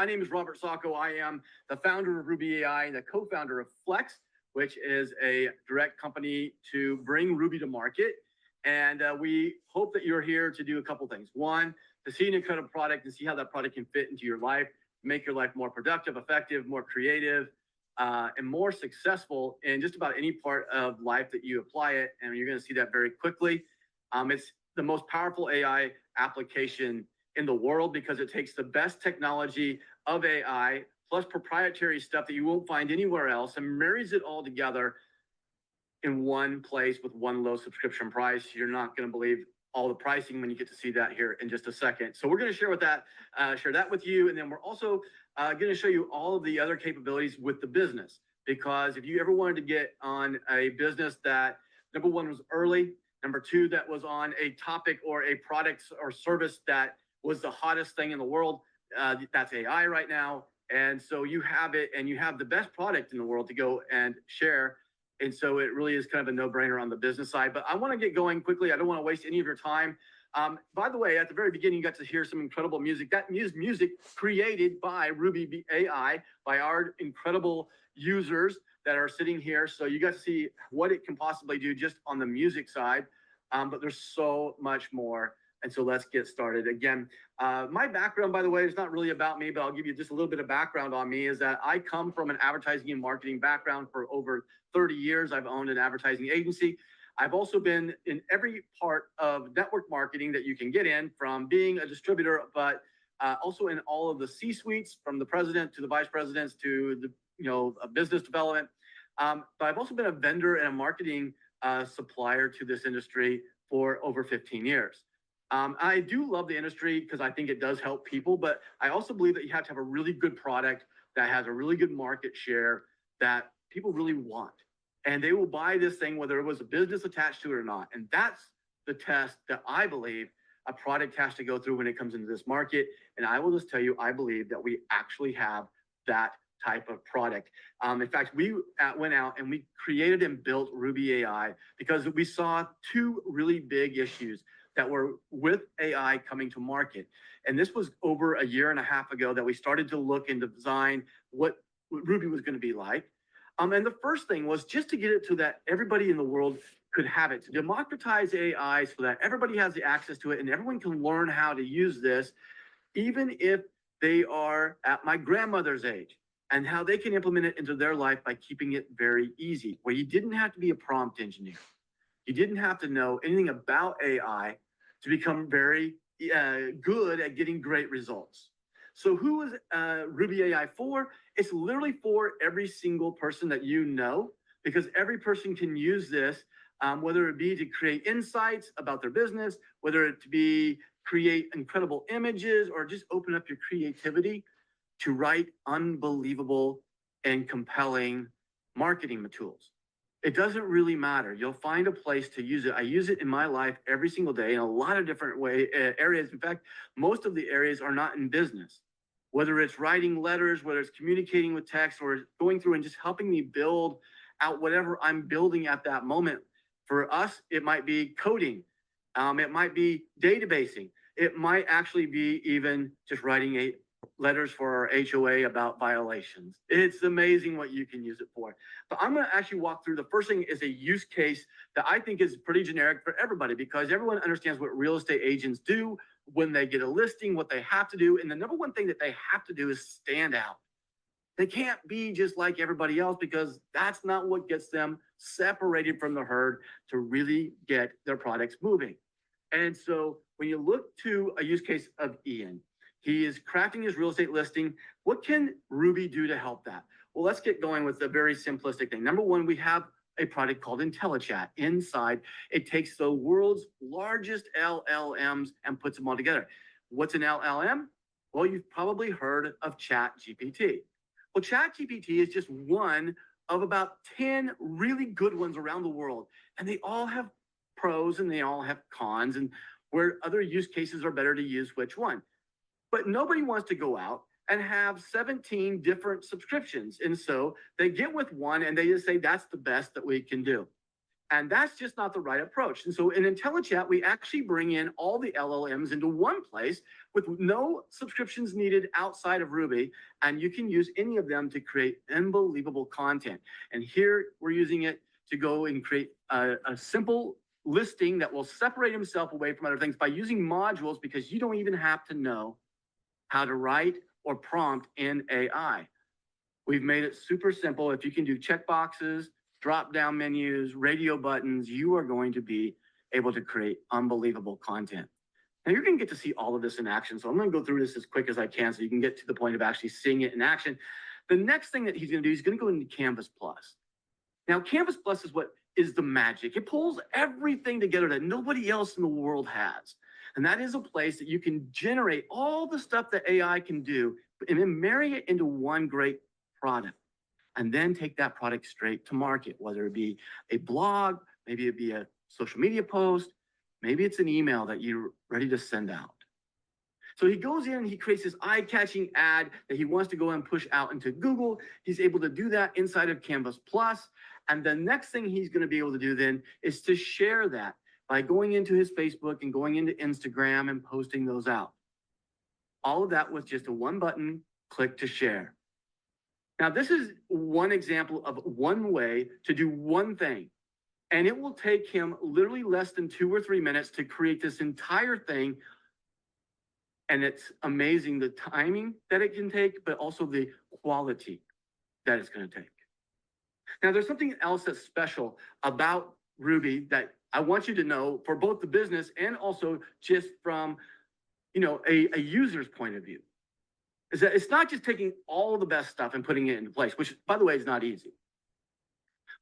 My name is Robert Sacco. I am the founder of RUBI-AI and the co-founder of Flex, which is a direct company to bring Ruby to market. And we hope that you're here to do a couple things. One, to see an incredible product and see how that product can fit into your life, make your life more productive, effective, more creative, and more successful in just about any part of life that you apply it. And you're going to see that very quickly. It's the most powerful AI application in the world because it takes the best technology of AI plus proprietary stuff that you won't find anywhere else and marries it all together in one place with one low subscription price. You're not going to believe all the pricing when you get to see that here in just a second. So we're going to share that with you, and then we're also going to show you all of the other capabilities with the business. Because if you ever wanted to get on a business that number one was early, number two that was on a topic or a product or service that was the hottest thing in the world, that's AI right now. And so you have it, and you have the best product in the world to go and share. And so it really is kind of a no-brainer on the business side. But I want to get going quickly. I don't want to waste any of your time. By the way, at the very beginning, you got to hear some incredible music. That music created by RUBI-AI, by our incredible users that are sitting here. So you got to see what it can possibly do just on the music side. But there's so much more. And so let's get started. Again, my background, by the way, is not really about me, but I'll give you just a little bit of background on me, is that I come from an advertising and marketing background. For over 30 years. I've owned an advertising agency. I've also been in every part of network marketing that you can get in, from being a distributor, but also in all of the C-suites, from the president to the vice presidents to the business development. But I've also been a vendor and a marketing supplier to this industry for over 15 years. I do love the industry because I think it does help people, but I also believe that you have to have a really good product that has a really good market share that people really want. And they will buy this thing whether it was a business attached to it or not. And that's the test that I believe a product has to go through when it comes into this market. And I will just tell you, I believe that we actually have that type of product. In fact, we went out and we created and built RUBI-AI because we saw two really big issues that were with AI coming to market. And this was over a year and a half ago that we started to look and design what Ruby was going to be like. And the first thing was just to get it to that everybody in the world could have it, to democratize AI so that everybody has the access to it and everyone can learn how to use this, even if they are at my grandmother's age, and how they can implement it into their life by keeping it very easy, where you didn't have to be a prompt engineer. You didn't have to know anything about AI to become very good at getting great results. So who is RUBI-AI for? It's literally for every single person that you know, because every person can use this, whether it be to create insights about their business, whether it to be create incredible images, or just open up your creativity to write unbelievable and compelling marketing tools. It doesn't really matter. You'll find a place to use it. I use it in my life every single day in a lot of different areas. In fact, most of the areas are not in business. Whether it's writing letters, whether it's communicating with text, or going through and just helping me build out whatever I'm building at that moment. For us, it might be coding. It might be databasing. It might actually be even just writing letters for our HOA about violations. It's amazing what you can use it for. But I'm going to actually walk through. The first thing is a use case that I think is pretty generic for everybody, because everyone understands what real estate agents do when they get a listing, what they have to do. And the number one thing that they have to do is stand out. They can't be just like everybody else, because that's not what gets them separated from the herd to really get their products moving. And so when you look to a use case of Ian, he is crafting his real estate listing. What can Ruby do to help that? Well, let's get going with a very simplistic thing. Number one, we have a product called IntelliChat. Inside, it takes the world's largest LLMs and puts them all together. What's an LLM? Well, you've probably heard of ChatGPT. Well, ChatGPT is just one of about 10 really good ones around the world. And they all have pros and they all have cons, and where other use cases are better to use which one. But nobody wants to go out and have 17 different subscriptions. And so they get with one and they just say, that's the best that we can do. And that's just not the right approach. And so in IntelliChat, we actually bring in all the LLMs into one place with no subscriptions needed outside of Ruby. And you can use any of them to create unbelievable content. And here we're using it to go and create a simple listing that will separate himself away from other things by using modules, because you don't even have to know how to write or prompt in AI. We've made it super simple. If you can do checkboxes, drop-down menus, radio buttons, you are going to be able to create unbelievable content. Now you're going to get to see all of this in action. So I'm going to go through this as quick as I can so you can get to the point of actually seeing it in action. The next thing that he's going to do, he's going to go into Canvas Plus. Now, Canvas Plus is what is the magic. It pulls everything together that nobody else in the world has. And that is a place that you can generate all the stuff that AI can do and then marry it into one great product. And then take that product straight to market, whether it be a blog, maybe it be a social media post, maybe it's an email that you're ready to send out. So he goes in and he creates this eye-catching ad that he wants to go and push out into Google. He's able to do that inside of Canvas Plus. And the next thing he's going to be able to do then is to share that by going into his Facebook and going into Instagram and posting those out. All of that with just a one button, click to share. Now, this is one example of one way to do one thing, and it will take him literally less than 2 or 3 minutes to create this entire thing. And it's amazing the timing that it can take, but also the quality that it's going to take. Now, there's something else that's special about Ruby that I want you to know for both the business and also just from, a user's point of view. Is that it's not just taking all the best stuff and putting it into place, which, by the way, is not easy.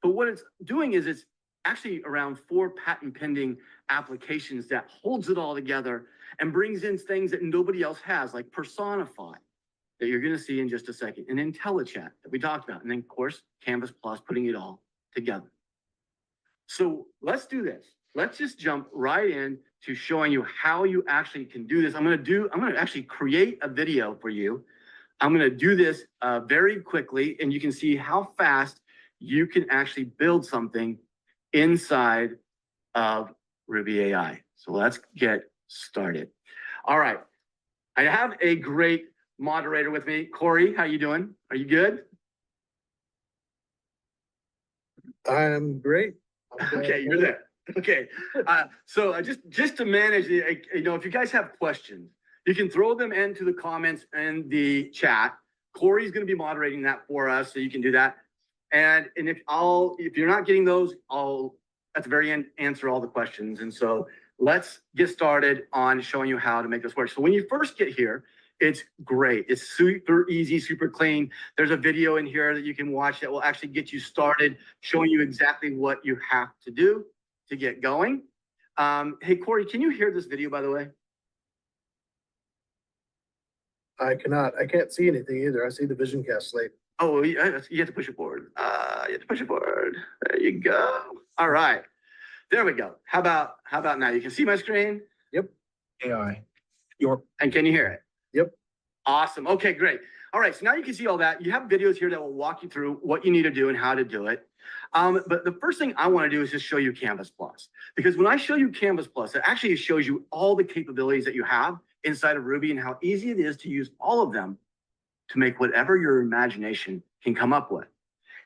But what it's doing is it's actually around 4 patent pending applications that holds it all together and brings in things that nobody else has, like Personify, that you're going to see in just a second, and IntelliChat that we talked about, and then, of course, Canvas Plus, putting it all together. So let's do this. Let's just jump right in to showing you how you actually can do this. I'm going to actually create a video for you. I'm going to do this very quickly, and you can see how fast you can actually build something inside of RUBI-AI. So let's get started. All right. I have a great moderator with me. Corey, how you doing? Are you good? I'm great. Okay, you're there. Okay, so just to manage, if you guys have questions, you can throw them into the comments and the chat. Corey's going to be moderating that for us, so you can do that. And if you're not getting those, I'll at the very end answer all the questions. And so let's get started on showing you how to make this work. So when you first get here, it's great. It's super easy, super clean. There's a video in here that you can watch that will actually get you started, showing you exactly what you have to do to get going. Hey, Corey, can you hear this video, by the way? I cannot. I can't see anything either. I see the vision cast slate. Oh, you have to push it forward. You have to push it forward. There you go. All right. There we go. How about now? You can see my screen? Yep. AI. And can you hear it? Yep. Awesome. Okay, great. All right, so now you can see all that. You have videos here that will walk you through what you need to do and how to do it. But the first thing I want to do is just show you Canvas Plus. Because when I show you Canvas Plus, it actually shows you all the capabilities that you have inside of Ruby and how easy it is to use all of them to make whatever your imagination can come up with.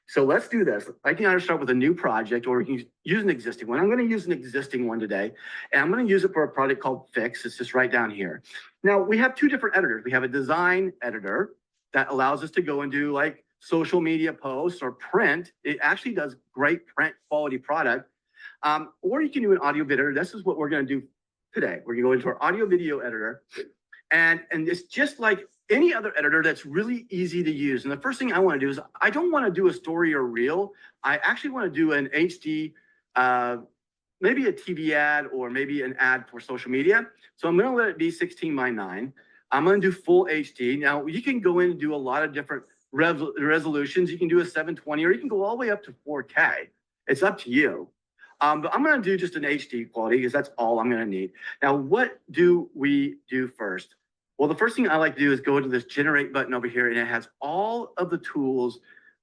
So let's do this. I can either start with a new project or we can use an existing one. I'm going to use an existing one today, and I'm going to use it for a project called Fix. It's just right down here. Now, we have 2 different editors. We have a design editor that allows us to go and do like social media posts or print. It actually does great print quality product. Or you can do an audio editor. This is what we're going to do today. We're going to go into our audio video editor. And it's just like any other editor that's really easy to use. And the first thing I want to do is I don't want to do a story or reel. I actually want to do an HD, maybe a TV ad or maybe an ad for social media. So I'm going to let it be 16:9. I'm going to do full HD. Now, you can go in and do a lot of different resolutions. You can do a 720 or you can go all the way up to 4K. It's up to you. But I'm going to do just an HD quality because that's all I'm going to need. Now, what do we do first? Well, the first thing I like to do is go to this generate button over here, and it has all of the tools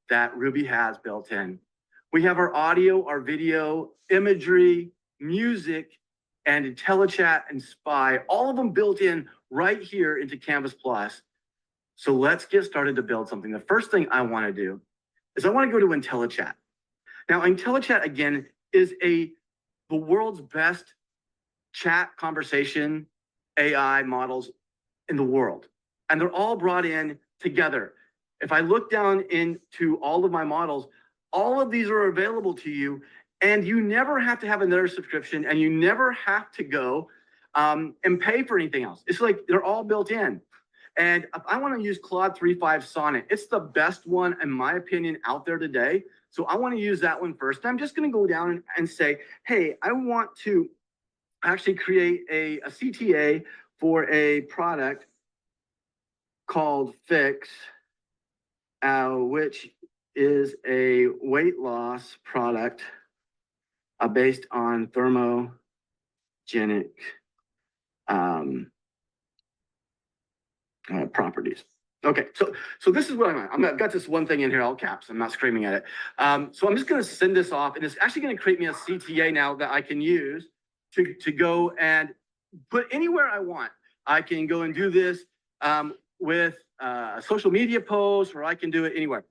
that Ruby has built in. We have our audio, our video, imagery, music, and IntelliChat and Spy, all of them built in right here into Canvas Plus. So let's get started to build something. The first thing I want to do is I want to go to IntelliChat. Now, IntelliChat, again, is the world's best chat conversation AI models in the world. And they're all brought in together. If I look down into all of my models, all of these are available to you, and you never have to have another subscription, and you never have to go and pay for anything else. It's like they're all built in. And if I want to use Claude 3.5 Sonnet, it's the best one, in my opinion, out there today. So I want to use that one first. I'm just going to go down and say, hey, I want to actually create a CTA for a product called Fix, which is a weight loss product based on thermogenic properties. Okay, so this is what I've got this one thing in here, all caps. I'm not screaming at it. So I'm just going to send this off, and it's actually going to create me a CTA now that I can use to go and put anywhere I want. I can go and do this with a social media post, or I can do it anywhere.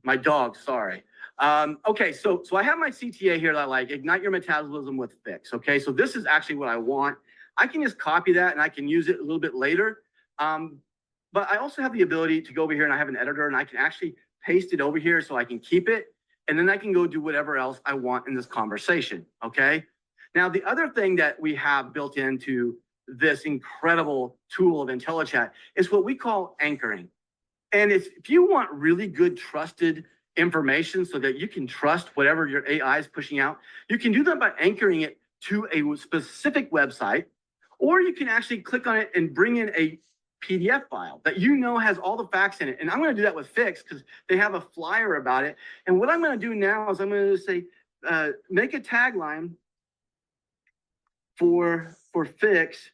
My dog, sorry. Okay, so I have my CTA here that I like, ignite your metabolism with Fix. Okay, so this is actually what I want. I can just copy that and I can use it a little bit later. But I also have the ability to go over here, and I have an editor, and I can actually paste it over here so I can keep it. And then I can go do whatever else I want in this conversation, okay? Now, the other thing that we have built into this incredible tool of IntelliChat is what we call anchoring. And if you want really good, trusted information so that you can trust whatever your AI is pushing out, you can do that by anchoring it to a specific website, or you can actually click on it and bring in a PDF file that you know has all the facts in it. And I'm going to do that with Fix because they have a flyer about it. And what I'm going to do now is I'm going to say, make a tagline for Fix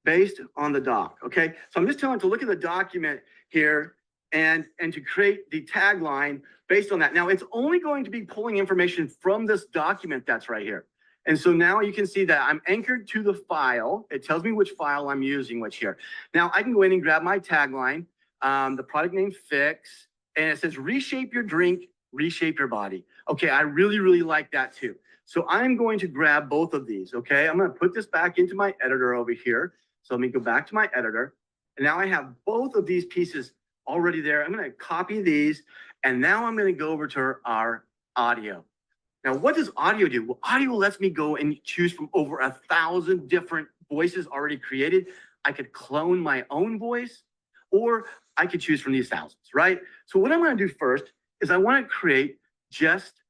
based on the doc. Okay, so I'm just telling it to look at the document here and to create the tagline based on that. Now it's only going to be pulling information from this document that's right here. And so now you can see that I'm anchored to the file. It tells me which file I'm using, which here. Now I can go in and grab my tagline, the product name Fix, and it says reshape your drink, reshape your body. Okay, I really, really like that too. So I'm going to grab both of these, okay? I'm gonna put this back into my editor over here. So let me go back to my editor. And now I have both of these pieces already there. I'm gonna copy these, and now I'm gonna go over to our audio. Now, what does audio do? Well, audio lets me go and choose from over 1,000 different voices already created. I could clone my own voice, or I could choose from these thousands, right? So what I'm gonna do first is I wanna create just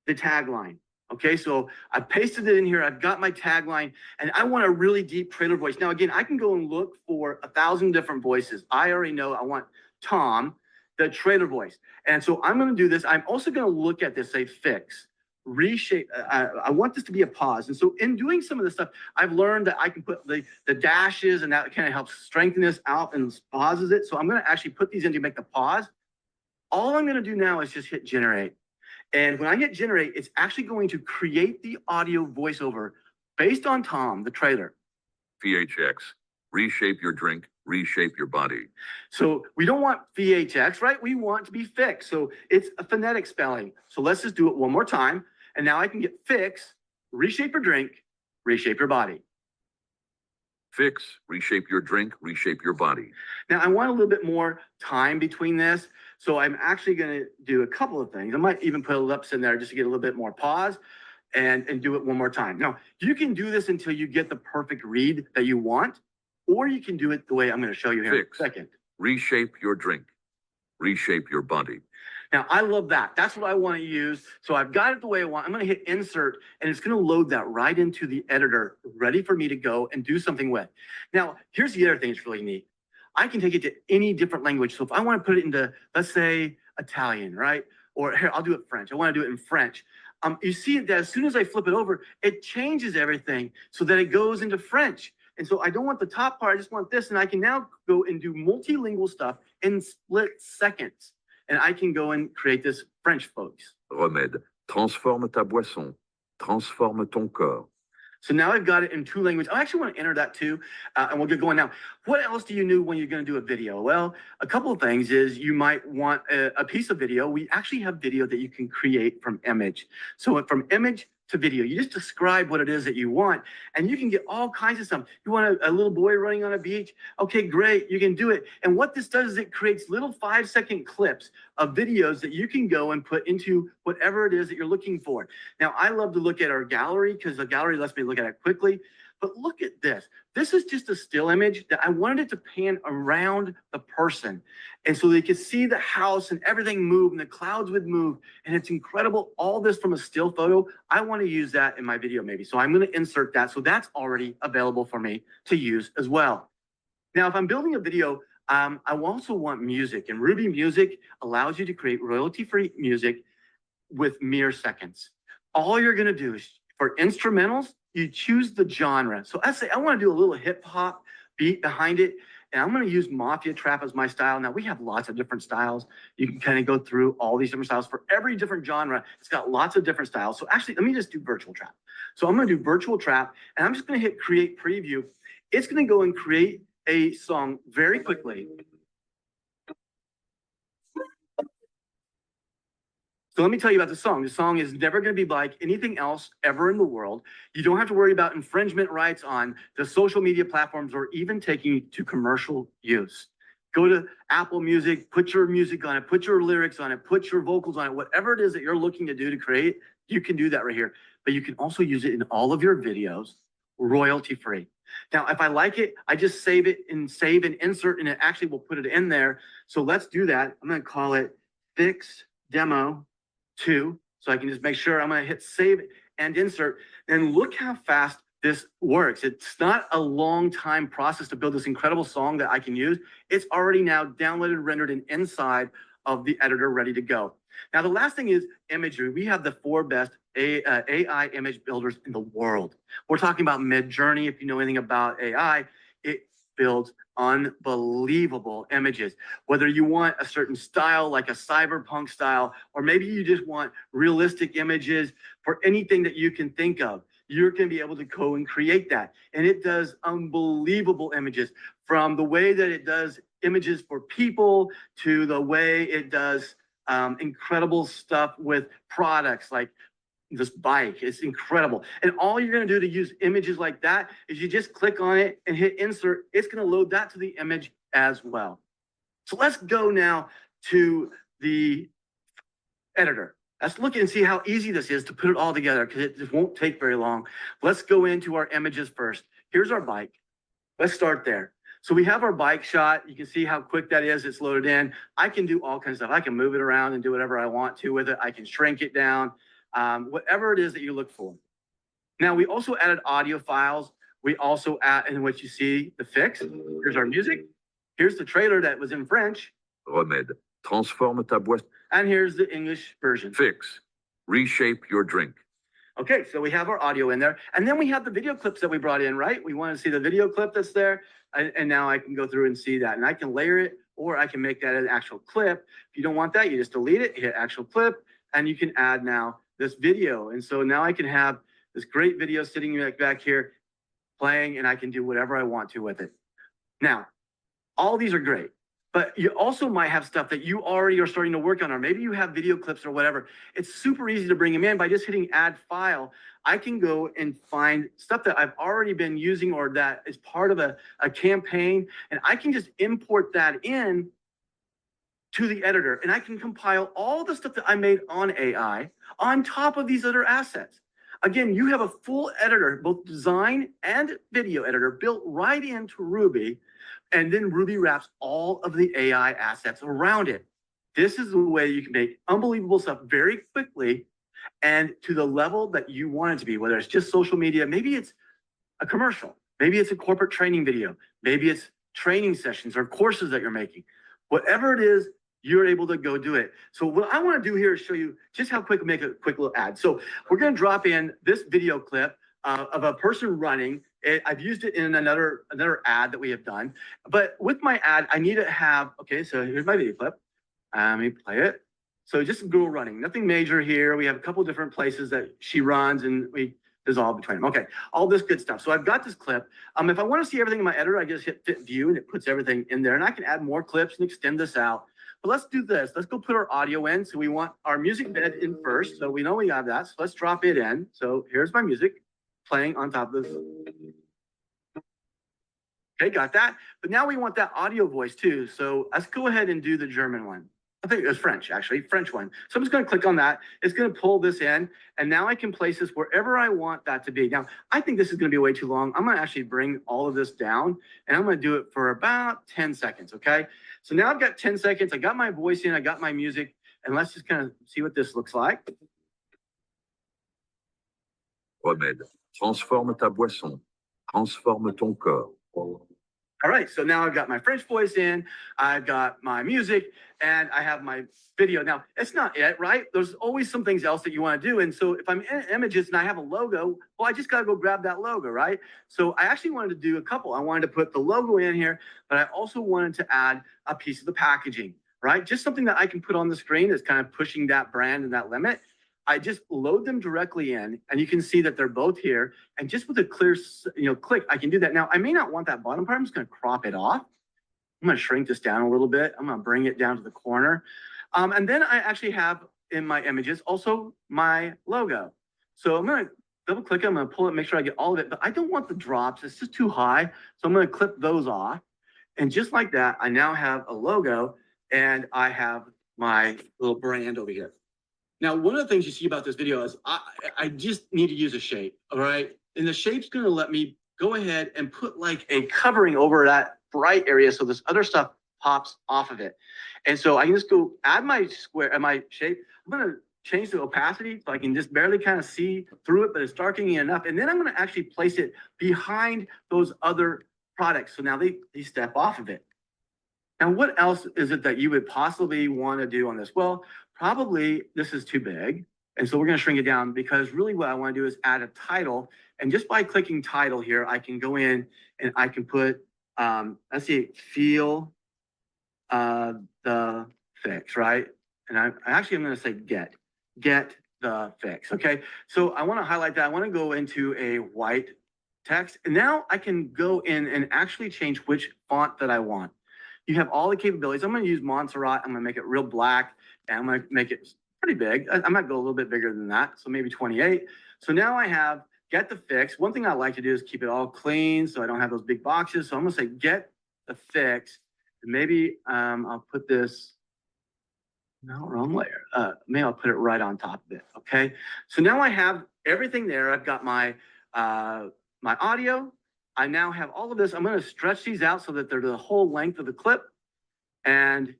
the tagline. Okay, so I pasted it in here. I've got my tagline, and I want a really deep trailer voice. Now, again, I can go and look for 1,000 different voices. I already know I want Tom, the trailer voice. And so I'm going to do this. I'm also going to look at this, say Fix, reshape. I want this to be a pause. And so in doing some of this stuff, I've learned that I can put the dashes, and that kind of helps strengthen this out and pauses it. So I'm going to actually put these in to make the pause. All I'm going to do now is just hit generate. And when I hit generate, it's actually going to create the audio voiceover based on Tom, the trailer. VHX, reshape your drink, reshape your body. So we don't want VHX, right? We want to be Fix. So it's a phonetic spelling. So let's just do it one more time. And now I can get Fix, reshape your drink, reshape your body. Fix, reshape your drink, reshape your body. Now I want a little bit more time between this. So I'm actually going to do a couple of things. I might even put ellipse in there just to get a little bit more pause and do it one more time. Now, you can do this until you get the perfect read that you want, or you can do it the way I'm going to show you here Fix, in a second. Reshape your drink, reshape your body. Now, I love that. That's what I want to use. So I've got it the way I want. I'm going to hit insert, and it's going to load that right into the editor, ready for me to go and do something with. Now, here's the other thing that's really neat. I can take it to any different language. So if I want to put it into, let's say, Italian, right? Or here, I'll do it French. I want to do it in French. You see that as soon as I flip it over, it changes everything so that it goes into French. And so I don't want the top part, I just want this. And I can now go and do multilingual stuff in split seconds. and I can go and create this French voice. Remède. Transforme ta boisson. Transforme ton corps. So now I've got it in 2 languages. I actually want to enter that too, and we'll get going now. What else do you know when you're going to do a video? Well, a couple of things is you might want a piece of video. We actually have video that you can create from image. So from image to video, you just describe what it is that you want, and you can get all kinds of stuff. You want a little boy running on a beach? Okay, great, you can do it. And what this does is it creates little 5-second clips of videos that you can go and put into whatever it is that you're looking for. Now, I love to look at our gallery because the gallery lets me look at it quickly. But look at this. This is just a still image that I wanted it to pan around the person. And so they could see the house and everything move and the clouds would move. And it's incredible. All this from a still photo. I want to use that in my video maybe. So I'm going to insert that. So that's already available for me to use as well. Now, if I'm building a video, I also want music. And Ruby Music allows you to create royalty-free music with mere seconds. All you're going to do is for instrumentals, you choose the genre. So I say, I want to do a little hip hop beat behind it. And I'm going to use Mafia Trap as my style. Now we have lots of different styles. You can kind of go through all these different styles for every different genre. It's got lots of different styles. So actually, let me just do virtual trap. So I'm going to do virtual trap and I'm just going to hit create preview. It's going to go and create a song very quickly. So let me tell you about the song. The song is never going to be like anything else ever in the world. You don't have to worry about infringement rights on the social media platforms or even taking it to commercial use. Go to Apple Music, put your music on it, put your lyrics on it, put your vocals on it, whatever it is that you're looking to do to create, you can do that right here. But you can also use it in all of your videos, royalty free. Now, if I like it, I just save and insert, and it actually will put it in there. So let's do that. I'm going to call it Fix Demo 2. So I can just make sure I'm going to hit save and insert. And look how fast this works. It's not a long time process to build this incredible song that I can use. It's already now downloaded, rendered, and inside of the editor ready to go. Now, the last thing is imagery. We have the 4 best AI image builders in the world. We're talking about Midjourney. If you know anything about AI, it builds unbelievable images. Whether you want a certain style, like a cyberpunk style, or maybe you just want realistic images for anything that you can think of, you're going to be able to go and create that. And it does unbelievable images, from the way that it does images for people to the way it does incredible stuff with products like this bike. It's incredible. And all you're going to do to use images like that is you just click on it and hit insert. It's going to load that to the image as well. So let's go now to the editor. Let's look and see how easy this is to put it all together, because it just won't take very long. Let's go into our images first. Here's our bike. Let's start there. So we have our bike shot. You can see how quick that is. It's loaded in. I can do all kinds of stuff. I can move it around and do whatever I want to with it. I can shrink it down, whatever it is that you look for. Now, we also added audio files. We also add in what you see, the fix. Here's our music. Here's the trailer that was in French. Remède. Transforme ta boisson. And here's the English version. Fix. Reshape your drink. Okay, so we have our audio in there. And then we have the video clips that we brought in, right? We want to see the video clip that's there. And now I can go through and see that. And I can layer it, or I can make that an actual clip. If you don't want that, you just delete it, hit actual clip, and you can add now this video. And so now I can have this great video sitting back here playing, and I can do whatever I want to with it. Now, all these are great. But you also might have stuff that you already are starting to work on, or maybe you have video clips or whatever. It's super easy to bring them in by just hitting add file. I can go and find stuff that I've already been using or that is part of a campaign, and I can just import that in to the editor, and I can compile all the stuff that I made on AI on top of these other assets. Again, you have a full editor, both design and video editor, built right into Ruby. And then Ruby wraps all of the AI assets around it. This is the way you can make unbelievable stuff very quickly and to the level that you want it to be, whether it's just social media, maybe it's a commercial, maybe it's a corporate training video, maybe it's training sessions or courses that you're making. Whatever it is, you're able to go do it. So what I want to do here is show you just how quick we make a quick little ad. So we're going to drop in this video clip of a person running. I've used it in another ad that we have done. But with my ad, I need to have, okay, so here's my video clip. Let me play it. So just a girl running, nothing major here. We have a couple different places that she runs and we dissolve between them. Okay, all this good stuff. So I've got this clip. If I want to see everything in my editor, I just hit fit view and it puts everything in there. And I can add more clips and extend this out. But let's do this. Let's go put our audio in. So we want our music bed in first. So we know we have that. So let's drop it in. So here's my music playing on top of this. Okay, got that. But now we want that audio voice too. So let's go ahead and do the German one. I think it was French, actually, French one. So I'm just going to click on that. It's going to pull this in. And now I can place this wherever I want that to be. Now, I think this is going to be way too long. I'm going to actually bring all of this down. And I'm going to do it for about 10 seconds, okay? So now I've got 10 seconds. I got my voice in. I got my music. And let's just kind of see what this looks like. Remède. Transforme ta boisson. Transforme ton corps. All right, so now I've got my French voice in, I've got my music, and I have my video. Now, it's not it, right? There's always some things else that you want to do. And so if I'm in images and I have a logo, well, I just got to go grab that logo, right? So I actually wanted to do a couple. I wanted to put the logo in here, but I also wanted to add a piece of the packaging, right? Just something that I can put on the screen that's kind of pushing that brand and that limit. I just load them directly in, and you can see that they're both here. And just with a clear, click, I can do that. Now, I may not want that bottom part. I'm just going to crop it off. I'm going to shrink this down a little bit. I'm going to bring it down to the corner. And then I actually have in my images also my logo. So I'm going to double click it. I'm going to pull it, make sure I get all of it. But I don't want the drops. It's just too high. So I'm going to clip those off. And just like that, I now have a logo, and I have my little brand over here. Now, one of the things you see about this video is I just need to use a shape, all right? And the shape's gonna let me go ahead and put like a covering over that bright area so this other stuff pops off of it. And so I can just go add my square and my shape. I'm gonna change the opacity so I can just barely kind of see through it, but it's darkening enough. And then I'm gonna actually place it behind those other products. So now they step off of it. Now, what else is it that you would possibly want to do on this? Well, probably this is too big. And so we're going to shrink it down because really what I want to do is add a title. And just by clicking title here, I can go in and I can put, let's see, feel the fix, right? And I'm going to say get the fix. Okay. So I want to highlight that. I want to go into a white text. And now I can go in and actually change which font that I want. You have all the capabilities. I'm going to use Montserrat. I'm going to make it real black, and I'm going to make it pretty big. I might go a little bit bigger than that, so maybe 28. So now I have get the fix. One thing I like to do is keep it all clean so I don't have those big boxes. So I'm going to say get the fix. And maybe I'll put this, no, wrong layer. Maybe I'll put it right on top of it, okay? So now I have everything there. I've got my audio. I now have all of this. I'm going to stretch these out so that they're the whole length of the clip. And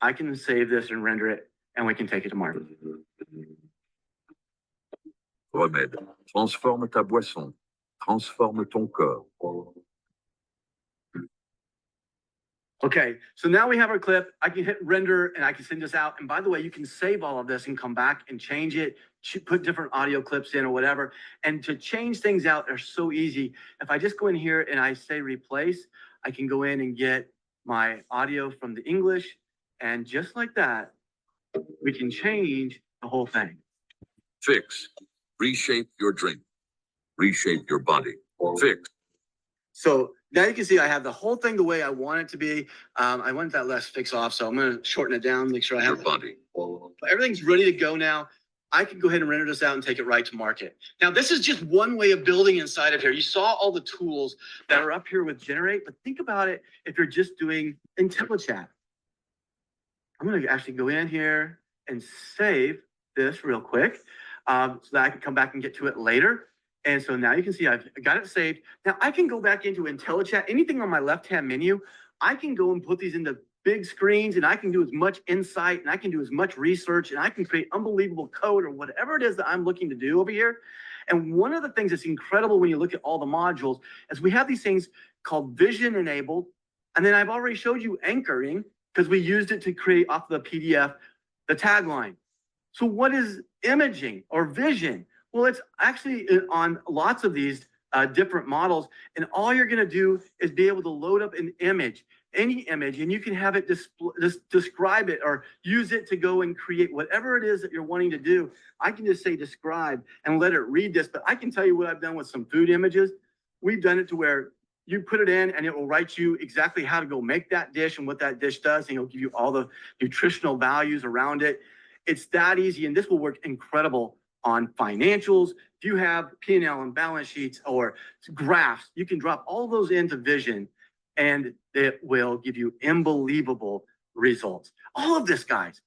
I can save this and render it, and we can take it to market. Remède. Transforme ta boisson. Transforme ton corps. Okay, so now we have our clip. I can hit render and I can send this out. And by the way, you can save all of this and come back and change it, put different audio clips in or whatever. And to change things out are so easy. If I just go in here and I say replace, I can go in and get my audio from the English. And just like that, we can change the whole thing. Fix. Reshape your drink. Reshape your body. Fix. So now you can see I have the whole thing the way I want it to be. I want that less fix off, so I'm going to shorten it down, make sure I have Your body. everything's ready to go now. I can go ahead and render this out and take it right to market. Now, this is just one way of building inside of here. You saw all the tools that are up here with Generate, but think about it if you're just doing IntelliChat. I'm going to actually go in here and save this real quick so that I can come back and get to it later. And so now you can see I've got it saved. Now I can go back into IntelliChat. Anything on my left-hand menu, I can go and put these into big screens, and I can do as much insight, and I can do as much research, and I can create unbelievable code or whatever it is that I'm looking to do over here. And one of the things that's incredible when you look at all the modules is we have these things called vision enabled. And then I've already showed you anchoring because we used it to create off the PDF the tagline. So what is imaging or vision? Well, it's actually on lots of these different models. And all you're going to do is be able to load up an image. any image and you can have it just describe it or use it to go and create whatever it is that you're wanting to do. I can just say describe and let it read this, but I can tell you what I've done with some food images. We've done it to where you put it in and it will write you exactly how to go make that dish and what that dish does, and it'll give you all the nutritional values around it. It's that easy, and this will work incredible on financials. If you have P&L and balance sheets or graphs, you can drop all those into Vision and it will give you unbelievable results. All of this, guys,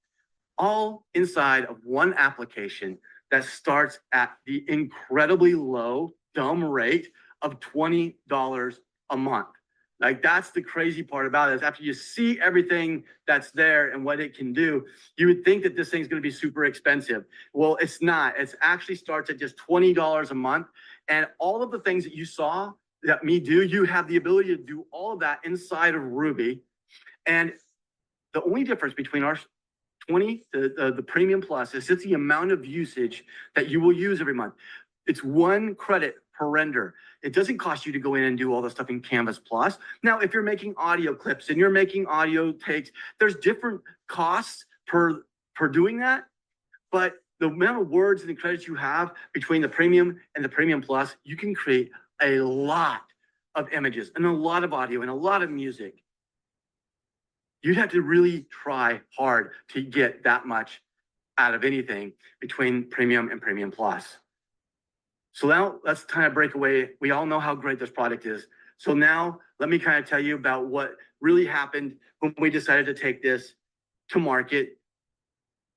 all inside of one application that starts at the incredibly low, dumb rate of $20 a month. Like, that's the crazy part about it, is after you see everything that's there and what it can do, you would think that this thing's going to be super expensive. Well, it's not. It actually starts at just $20 a month. And all of the things that you saw that me do, you have the ability to do all of that inside of Ruby. And the only difference between our 20, the Premium Plus, is just the amount of usage that you will use every month. It's 1 credit per render. It doesn't cost you to go in and do all the stuff in Canvas Plus. Now, if you're making audio clips and you're making audio takes, there's different costs per doing that. But the amount of words and the credits you have between the Premium and the Premium Plus, you can create a lot of images and a lot of audio and a lot of music. You'd have to really try hard to get that much out of anything between Premium and Premium Plus. So now let's kind of break away. We all know how great this product is. So now let me kind of tell you about what really happened when we decided to take this to market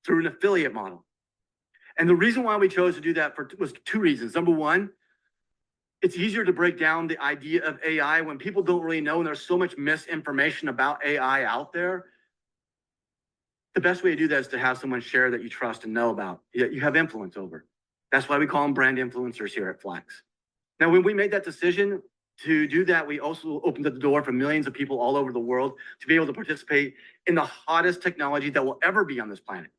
through an affiliate model. And the reason why we chose to do that was 2 reasons. Number one, it's easier to break down the idea of AI when people don't really know, and there's so much misinformation about AI out there. The best way to do that is to have someone share that you trust and know about, that you have influence over. That's why we call them brand influencers here at Flex. Now, when we made that decision to do that, we also opened up the door for millions of people all over the world to be able to participate in the hottest technology that will ever be on this planet.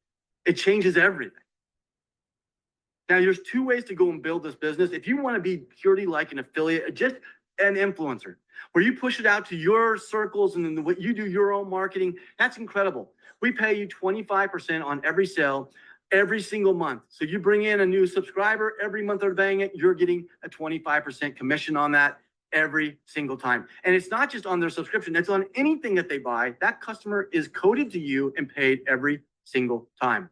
It changes everything. Now, there's 2 ways to go and build this business. If you want to be purely like an affiliate, just an influencer, where you push it out to your circles and then what you do your own marketing, that's incredible. We pay you 25% on every sale every single month. So you bring in a new subscriber every month they're buying it, you're getting a 25% commission on that every single time. And it's not just on their subscription, it's on anything that they buy. That customer is coded to you and paid every single time.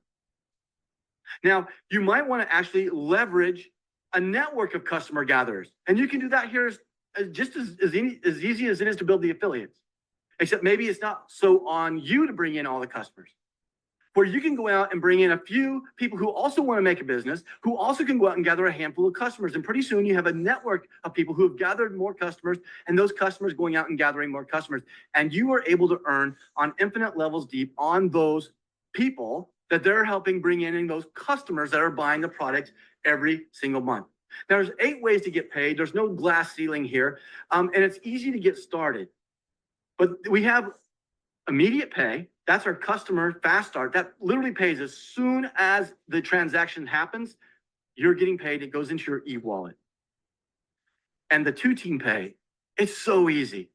Now, you might want to actually leverage a network of customer gatherers. And you can do that here just as easy as it is to build the affiliates. Except maybe it's not so on you to bring in all the customers. Where you can go out and bring in a few people who also want to make a business, who also can go out and gather a handful of customers. And pretty soon you have a network of people who have gathered more customers, and those customers going out and gathering more customers. And you are able to earn on infinite levels deep on those people that they're helping bring in, and those customers that are buying the product every single month. Now, there's 8 ways to get paid. There's no glass ceiling here. And it's easy to get started. But we have immediate pay. That's our customer fast start. That literally pays as soon as the transaction happens. You're getting paid. It goes into your e-wallet. And the 2-team pay, it's so easy.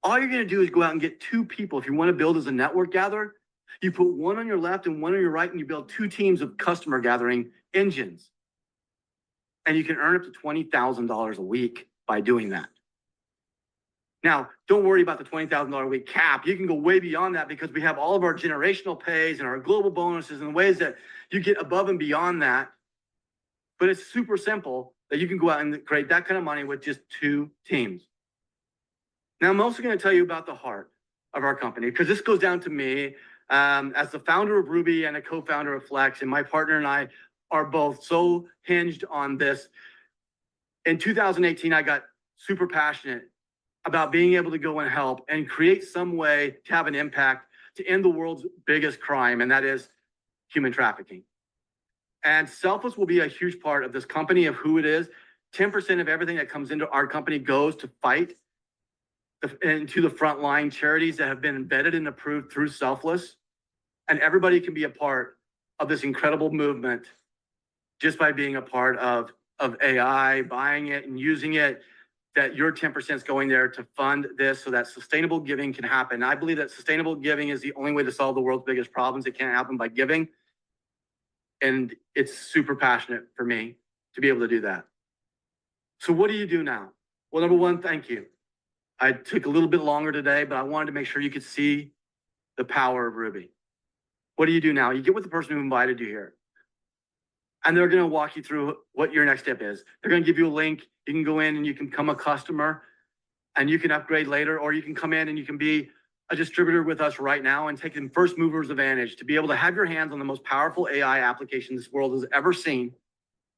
All you're going to do is go out and get 2 people. If you want to build as a network gatherer, you put 1 on your left and 1 on your right, and you build 2 teams of customer gathering engines. And you can earn up to $20,000 a week by doing that. Now, don't worry about the $20,000 a week cap. You can go way beyond that because we have all of our generational pays and our global bonuses and ways that you get above and beyond that. But it's super simple that you can go out and create that kind of money with just 2 teams. Now, I'm also going to tell you about the heart of our company, because this goes down to me as the founder of Ruby and a co-founder of Flex, and my partner and I are both so hinged on this. In 2018, I got super passionate about being able to go and help and create some way to have an impact to end the world's biggest crime, and that is human trafficking. And Selfless will be a huge part of this company, of who it is. 10% of everything that comes into our company goes to fight into the frontline charities that have been embedded and approved through Selfless. And everybody can be a part of this incredible movement just by being a part of AI, buying it and using it. that your 10% is going there to fund this so that sustainable giving can happen. I believe that sustainable giving is the only way to solve the world's biggest problems. It can't happen by giving. And it's super passionate for me to be able to do that. So what do you do now? Well, number one, thank you. I took a little bit longer today, but I wanted to make sure you could see the power of Ruby. What do you do now? You get with the person who invited you here. And they're going to walk you through what your next step is. They're going to give you a link. You can go in and you can become a customer and you can upgrade later, or you can come in and you can be a distributor with us right now and take the first movers advantage to be able to have your hands on the most powerful AI application this world has ever seen,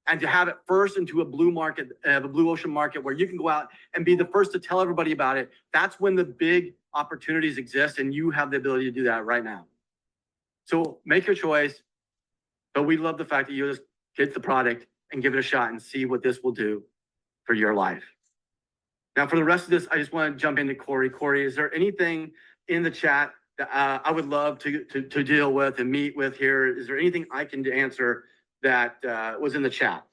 and to have it first into a blue market, a blue ocean market where you can go out and be the first to tell everybody about it. That's when the big opportunities exist, and you have the ability to do that right now. So make your choice, but we love the fact that you just get the product and give it a shot and see what this will do for your life. Now, for the rest of this, I just want to jump into Corey. Corey, is there anything in the chat that I would love to deal with and meet with here? Is there anything I can answer that was in the chat?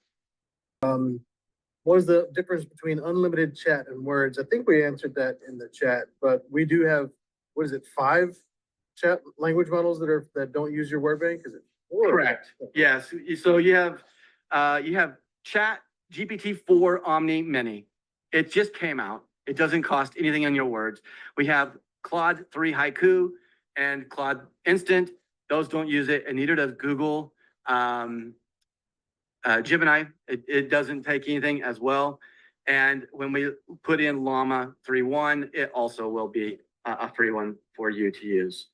What is the difference between unlimited chat and words? I think we answered that in the chat, but we do have, what is it, 5 chat language models that don't use your word bank? Is it 4? Correct. Yes. So you have Chat GPT-4 Omni Mini. It just came out. It doesn't cost anything on your words. We have Claude 3 Haiku and Claude Instant. Those don't use it, and neither does Google. Gemini, it doesn't take anything as well. And when we put in Llama 3.1, it also will be a free one for you to use.